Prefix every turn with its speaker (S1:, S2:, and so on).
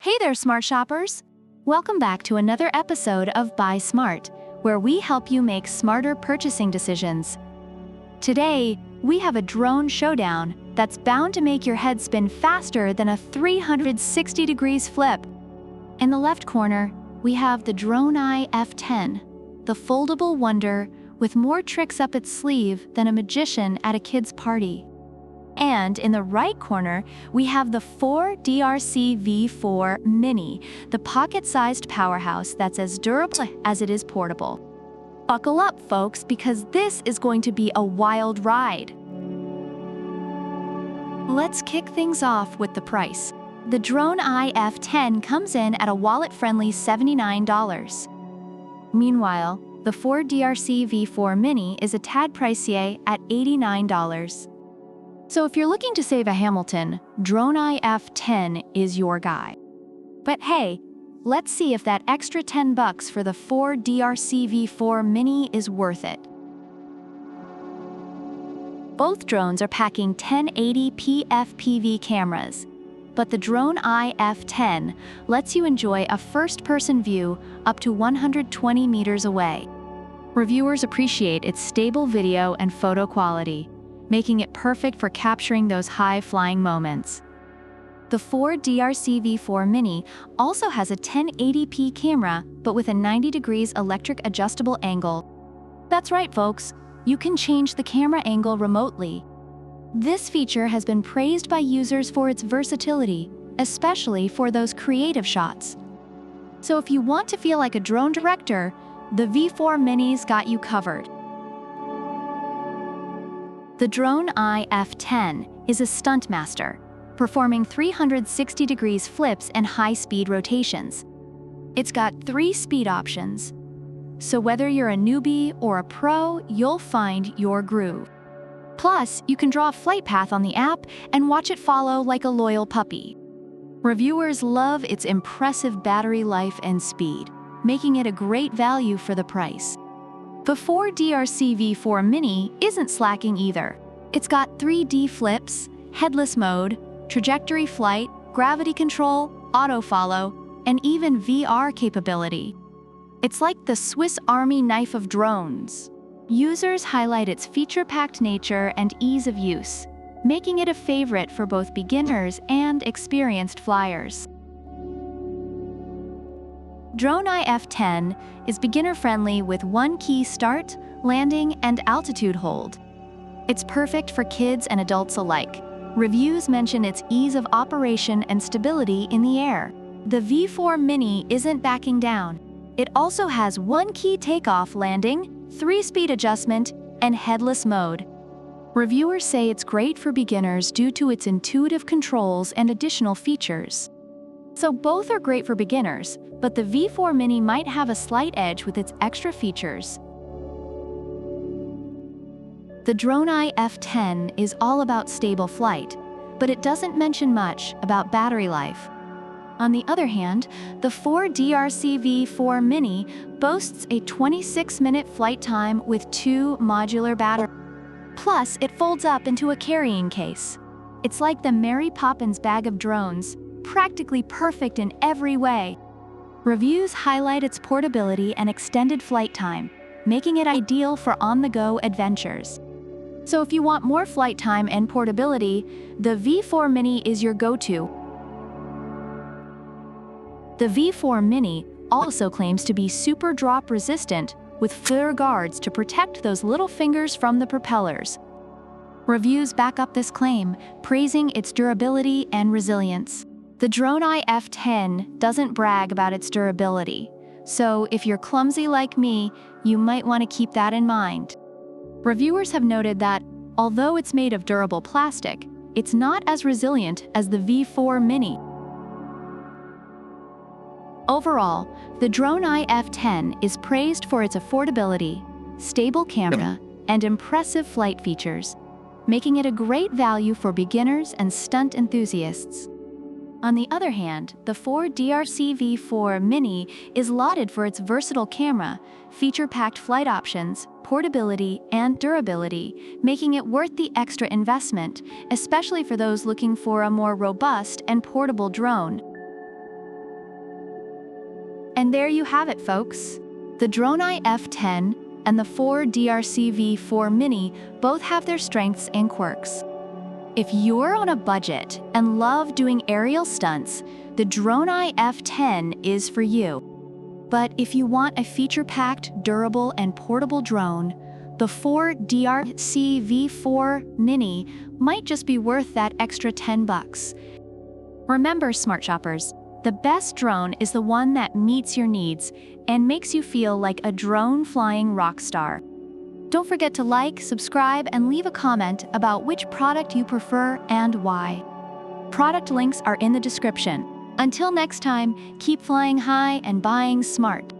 S1: Hey there, smart shoppers! Welcome back to another episode of Buy Smart, where we help you make smarter purchasing decisions. Today, we have a drone showdown that's bound to make your head spin faster than a 360 degrees flip. In the left corner, we have the DroneEye F10, the foldable wonder with more tricks up its sleeve than a magician at a kid's party. And in the right corner, we have the 4DRC V4 Mini, the pocket-sized powerhouse that's as durable as it is portable. Buckle up, folks, because this is going to be a wild ride. Let's kick things off with the price. The DroneEye F10 comes in at a wallet-friendly $79. Meanwhile, the 4DRC V4 Mini is a tad pricier at $89. So if you're looking to save a Hamilton, DroneEye F10 is your guy. But hey, let's see if that extra $10 for the 4DRC V4 Mini is worth it. Both drones are packing 1080p FPV cameras, but the DroneEye F10 lets you enjoy a first-person view up to 120 meters away. Reviewers appreciate its stable video and photo quality, making it perfect for capturing those high-flying moments. The 4DRC V4 Mini also has a 1080p camera, but with a 90 degrees electric adjustable angle. That's right, folks, you can change the camera angle remotely. This feature has been praised by users for its versatility, especially for those creative shots. So if you want to feel like a drone director, the V4 Mini's got you covered. The DroneEye F10 is a stunt master, performing 360 degrees flips and high-speed rotations. It's got 3 speed options, so whether you're a newbie or a pro, you'll find your groove. Plus, you can draw a flight path on the app and watch it follow like a loyal puppy. Reviewers love its impressive battery life and speed, making it a great value for the price. The 4DRC V4 Mini isn't slacking either. It's got 3D flips, headless mode, trajectory flight, gravity control, auto-follow, and even VR capability. It's like the Swiss Army knife of drones. Users highlight its feature-packed nature and ease of use, making it a favorite for both beginners and experienced flyers. DroneEye F10 is beginner-friendly with one-key start, landing, and altitude hold. It's perfect for kids and adults alike. Reviews mention its ease of operation and stability in the air. The V4 Mini isn't backing down. It also has one-key takeoff landing, 3-speed adjustment, and headless mode. Reviewers say it's great for beginners due to its intuitive controls and additional features. So both are great for beginners, but the V4 Mini might have a slight edge with its extra features. The DroneEye F10 is all about stable flight, but it doesn't mention much about battery life. On the other hand, the 4DRC V4 Mini boasts a 26-minute flight time with 2 modular batteries. Plus, it folds up into a carrying case. It's like the Mary Poppins bag of drones, practically perfect in every way. Reviews highlight its portability and extended flight time, making it ideal for on-the-go adventures. So if you want more flight time and portability, the V4 Mini is your go-to. The V4 Mini also claims to be super drop resistant with fur guards to protect those little fingers from the propellers. Reviews back up this claim, praising its durability and resilience. The DroneEye F10 doesn't brag about its durability, so if you're clumsy like me, you might want to keep that in mind. Reviewers have noted that, although it's made of durable plastic, it's not as resilient as the V4 Mini. Overall, the DroneEye F10 is praised for its affordability, stable camera, and impressive flight features, making it a great value for beginners and stunt enthusiasts. On the other hand, the 4DRC V4 Mini is lauded for its versatile camera, feature-packed flight options, portability, and durability, making it worth the extra investment, especially for those looking for a more robust and portable drone. And there you have it, folks. The DroneEye F10 and the 4DRC-V4 Mini both have their strengths and quirks. If you're on a budget and love doing aerial stunts, the DroneEye F10 is for you. But if you want a feature-packed, durable, and portable drone, the 4DRC-V4 Mini might just be worth that extra $10. Remember, smart shoppers, the best drone is the one that meets your needs and makes you feel like a drone-flying rock star. Don't forget to like, subscribe, and leave a comment about which product you prefer and why. Product links are in the description. Until next time, keep flying high and buying smart.